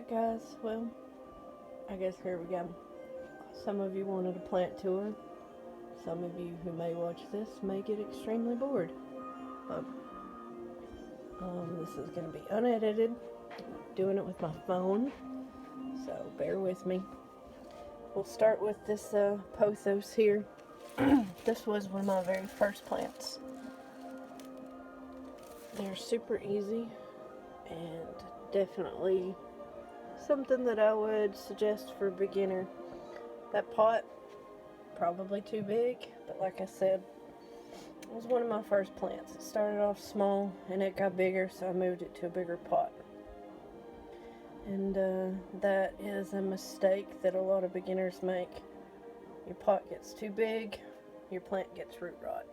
Alright guys, well, I guess here we go. Some of you wanted a plant tour. Some of you who may watch this may get extremely bored. But, this is going to be unedited. I'm doing it with my phone, so bear with me. We'll start with this pothos here. This was one of my very first plants. They're super easy and definitely something that I would suggest for a beginner. That pot, probably too big, but like I said, it was one of my first plants. It started off small and it got bigger, so I moved it to a bigger pot. And that is a mistake that a lot of beginners make. Your pot gets too big, your plant gets root rot.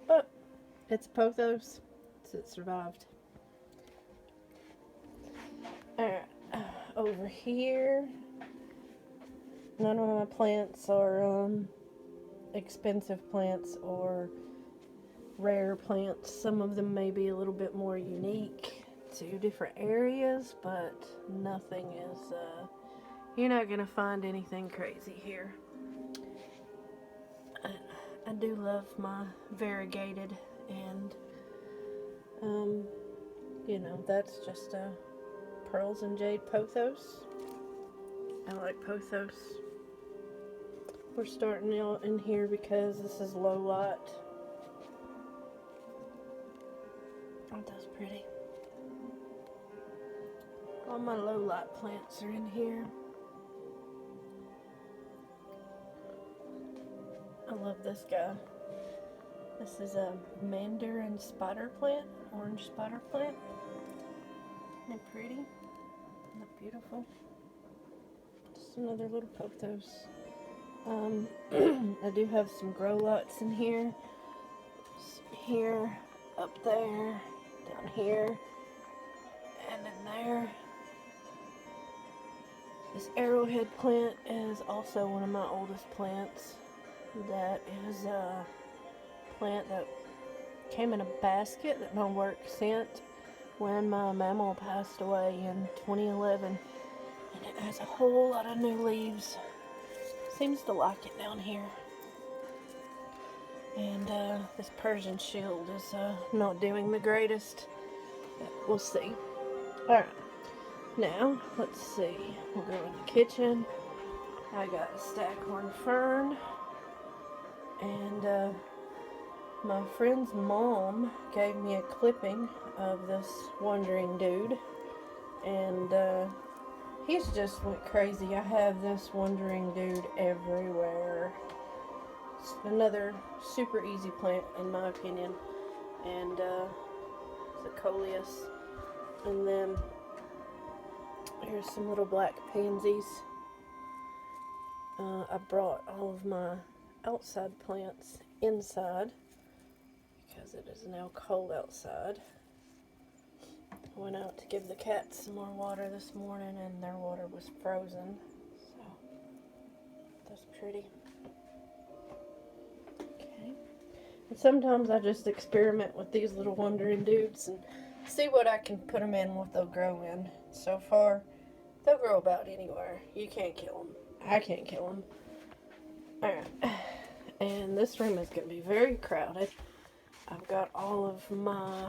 But it's pothos, so it survived. Alright, over here, none of my plants are expensive plants or rare plants. Some of them may be a little bit more unique to different areas, but nothing is, you're not going to find anything crazy here. I do love my variegated, and, you know, that's just a Pearls and Jade pothos. I like pothos. We're starting out in here because this is low light. Aren't those pretty? All my low light plants are in here. I love this guy. This is a mandarin spider plant, orange spider plant. Isn't it pretty? Isn't it beautiful? Just another little pothos. I do have some grow lights in here. Here, up there, down here, and in there. This arrowhead plant is also one of my oldest plants. That is a plant that came in a basket that my work sent when my mammal passed away in 2011. And it has a whole lot of new leaves. Seems to like it down here. And this Persian shield is not doing the greatest. But we'll see. Alright. Now, let's see. We'll go in the kitchen. I got a staghorn fern. And my friend's mom gave me a clipping of this wandering dude. And he's just went crazy. I have this wandering dude everywhere. It's another super easy plant in my opinion. And it's a coleus. And then here's some little black pansies. I brought all of my outside plants inside because it is now cold outside. I went out to give the cats some more water this morning and their water was frozen, so that's pretty. Okay, and sometimes I just experiment with these little wandering dudes and see what I can put them in, what they'll grow in. So far, they'll grow about anywhere. You can't kill them. I can't kill them. Alright, and this room is going to be very crowded. I've got all of my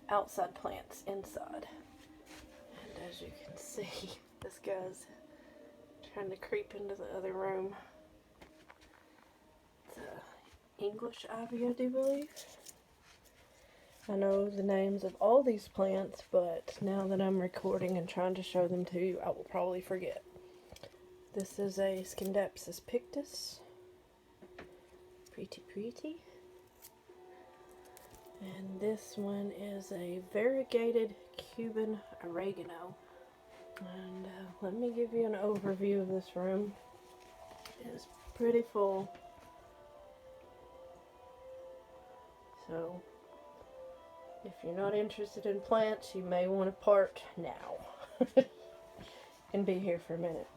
outside plants inside. And as you can see, this guy's trying to creep into the other room. It's English ivy, I do believe. I know the names of all these plants, but now that I'm recording and trying to show them to you, I will probably forget. This is a Scindapsus pictus. Pretty, pretty. And this one is a variegated Cuban oregano. And let me give you an overview of this room. It is pretty full. So, if you're not interested in plants, you may want to park now. And be here for a minute.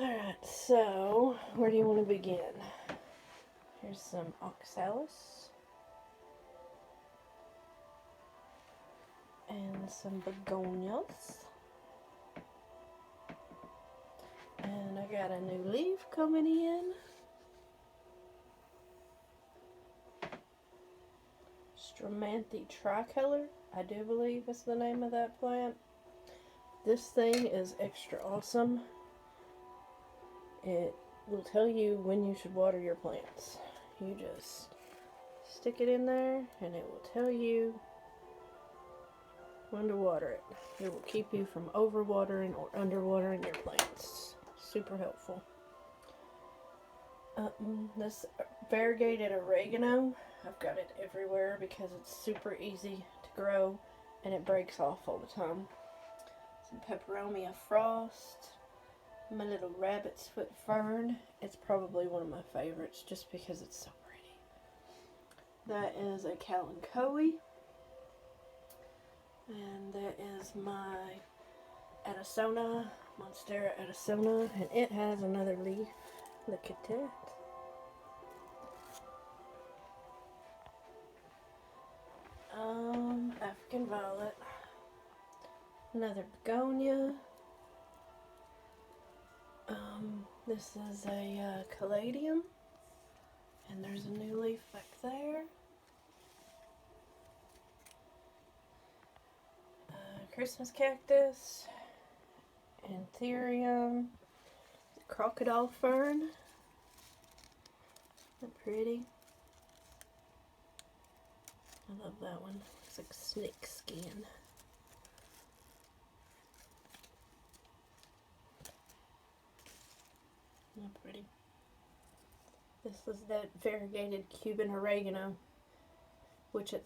Alright, so where do you want to begin? Here's some oxalis. and some begonias. And I got a new leaf coming in. Stramanthe tricolor, I do believe is the name of that plant. This thing is extra awesome. It will tell you when you should water your plants. You just stick it in there and it will tell you when to water it. It will keep you from overwatering or underwatering your plants. Super helpful. This variegated oregano, I've got it everywhere because it's super easy to grow and it breaks off all the time. Some peperomia frost, my little rabbit's foot fern. It's probably one of my favorites just because it's so pretty. That is a kalanchoe. And that is my Addisona, Monstera Addisona, and it has another leaf. Look at that. African violet, another begonia. This is a caladium, and there's a new leaf back there. Christmas cactus, anthurium, crocodile fern. Isn't that pretty? I love that one. Looks like snake skin. Not pretty. This is that variegated Cuban oregano, which at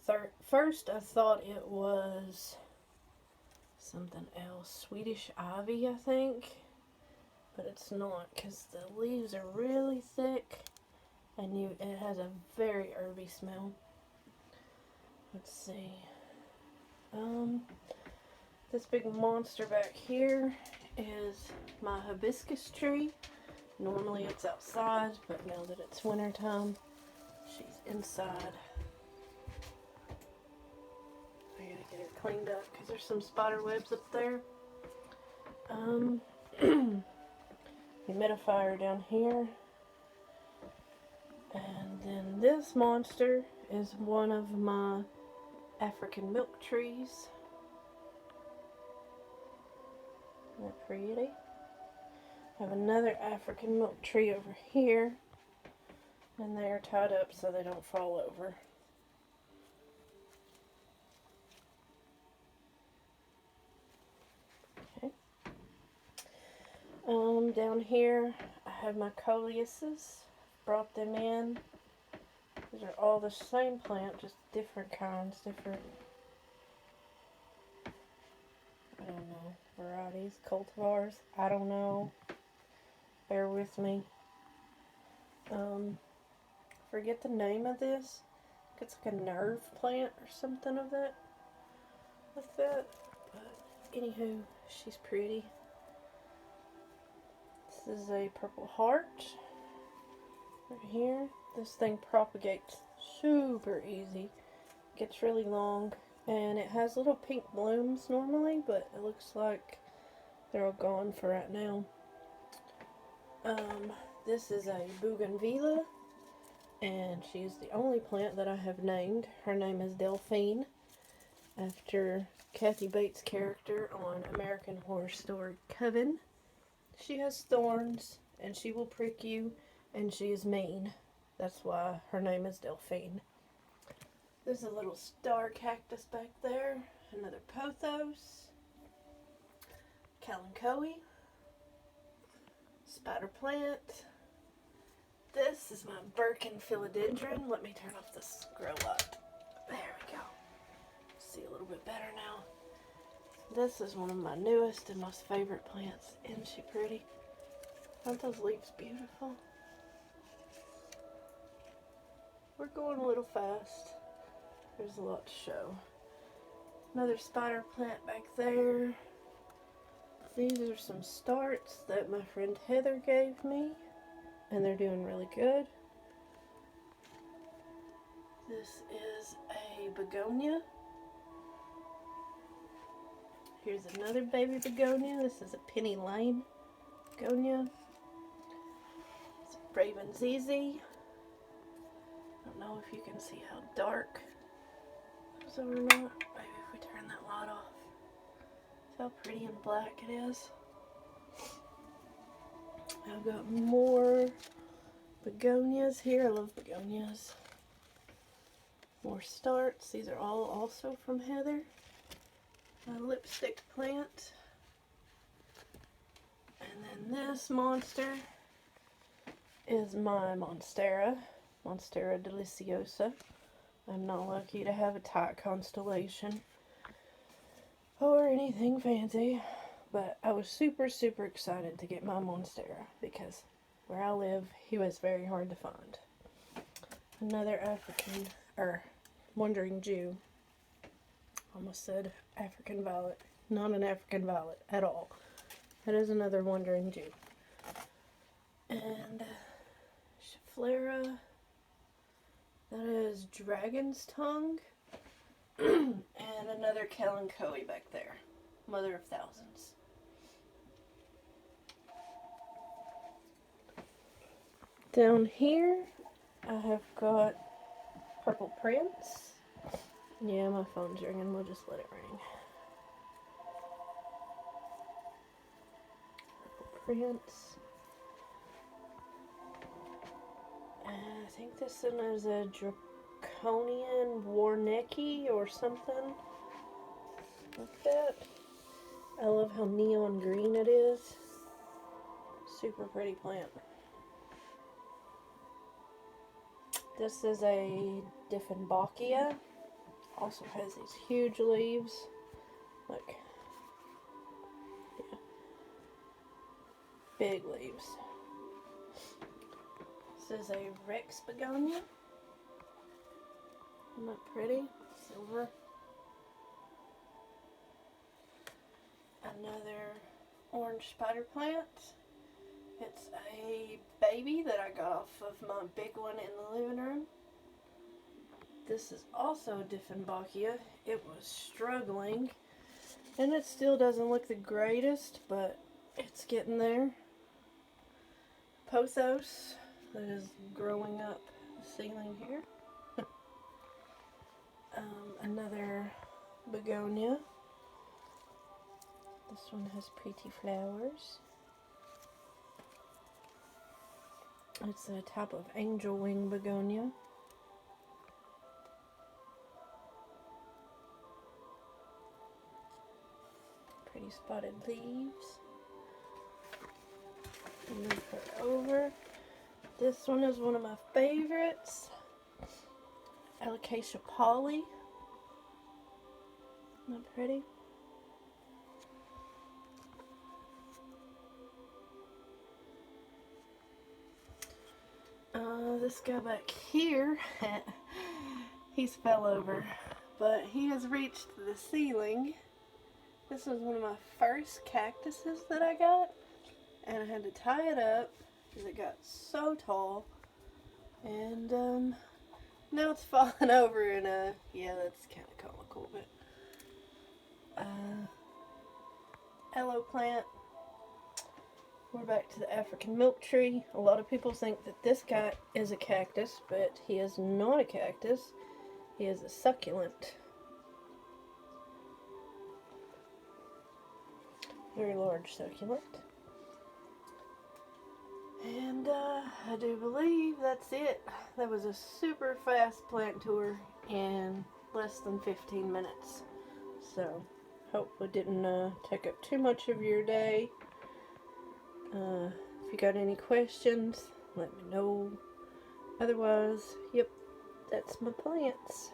first I thought it was something else. Swedish ivy, I think. But it's not, because the leaves are really thick and it has a very herby smell. Let's see. This big monster back here is my hibiscus tree. Normally it's outside, but now that it's winter time, she's inside. I gotta get her cleaned up because there's some spider webs up there. Humidifier down here. And then this monster is one of my African milk trees. Isn't that pretty? I have another African milk tree over here, and they are tied up so they don't fall over. Okay. Down here I have my coleuses. Brought them in. These are all the same plant, just different kinds, different, I don't know, varieties, cultivars, I don't know. Bear with me. Forget the name of this. It's like a nerve plant or something of that. With that. But anywho, she's pretty. This is a purple heart. Right here. This thing propagates super easy. Gets really long. And it has little pink blooms normally, but it looks like they're all gone for right now. This is a bougainvillea, and she's the only plant that I have named. Her name is Delphine, after Kathy Bates' character on American Horror Story Coven. She has thorns, and she will prick you, and she is mean. That's why her name is Delphine. There's a little star cactus back there, another pothos, kalanchoe, spider plant. This is my Birkin philodendron. Let me turn off this grow light. There we go. See a little bit better now. This is one of my newest and most favorite plants. Isn't she pretty? Aren't those leaves beautiful? We're going a little fast. There's a lot to show. Another spider plant back there. These are some starts that my friend Heather gave me, and they're doing really good. This is a begonia. Here's another baby begonia. This is a Penny Lane begonia. It's a Raven ZZ. I don't know if you can see how dark it is or not. Maybe if we turn that light off. See how pretty and black it is. I've got more begonias here. I love begonias. More starts. These are all also from Heather. My lipstick plant. And then this monster is my Monstera. Monstera deliciosa. I'm not lucky to have a tight constellation or anything fancy, but I was super excited to get my Monstera because where I live, he was very hard to find. Another African, or Wandering Jew. Almost said African violet. Not an African violet at all. That is another Wandering Jew. And Schefflera. That is Dragon's Tongue. And another Kalanchoe back there. Mother of Thousands. Down here, I have got Purple Prince. Yeah, my phone's ringing. We'll just let it ring. Purple Prince. I think this one is a Draconian Warnecki or something like that. I love how neon green it is. Super pretty plant. This is a Dieffenbachia. Also has these huge leaves. Look. Yeah. Big leaves. This is a Rex begonia. Isn't that pretty? Silver. Another orange spider plant. It's a baby that I got off of my big one in the living room. This is also Dieffenbachia. It was struggling, and it still doesn't look the greatest, but it's getting there. Pothos, that is growing up the ceiling here. Another begonia. This one has pretty flowers. It's a type of angel wing begonia. Pretty spotted leaves. Move her over. This one is one of my favorites. Alocasia Polly. Isn't that pretty? This guy back here, he's fell over, but he has reached the ceiling. This was one of my first cactuses that I got, and I had to tie it up because it got so tall, and now it's falling over, and yeah, that's kind of comical, but aloe plant. We're back to the African milk tree. A lot of people think that this guy is a cactus, but he is not a cactus. He is a succulent. Very large succulent. And I do believe that's it. That was a super fast plant tour in less than 15 minutes. So, hope it didn't take up too much of your day. If you got any questions, let me know. Otherwise, yep, that's my plants.